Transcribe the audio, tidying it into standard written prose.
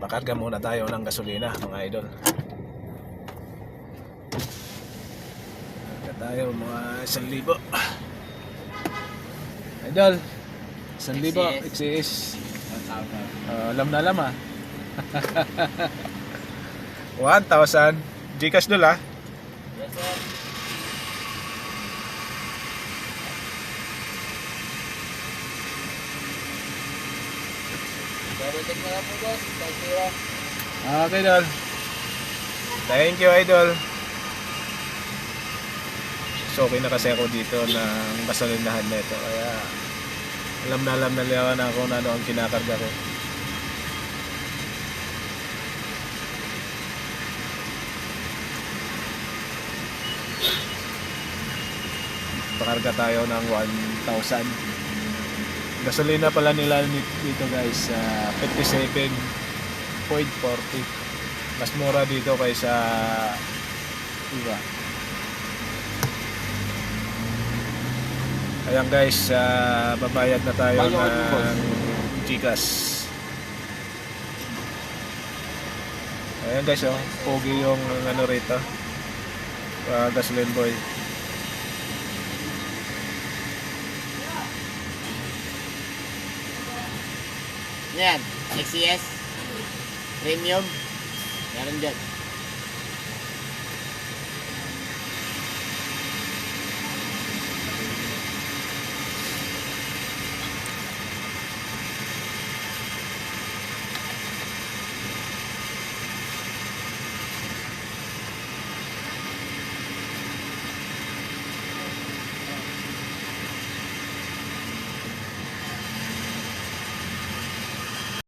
Pakarga muna tayo ng gasolina mga idol. Karga tayo mga 1,000. Idol, 1,000 XCS. Alam na alam 1,000 Gcash dul Yes, sir. Double-check na lang po, boss. Tag-0. Okay, idol. Thank you, idol. So, okay na kasi ako dito ng gasolinahan na ito. Kaya, alam na ako na ano ang kinakarga ko. Pakarga tayo ng 1,000. Gasolina pala nila dito guys, 57.40. Mas mura dito kaysa iba. Ayan guys, babayad na tayo ng Gcash. Ayan guys, oh, pogi yung ano rito, gasoline boy. Yan, XCS. Premium. Meron dyan.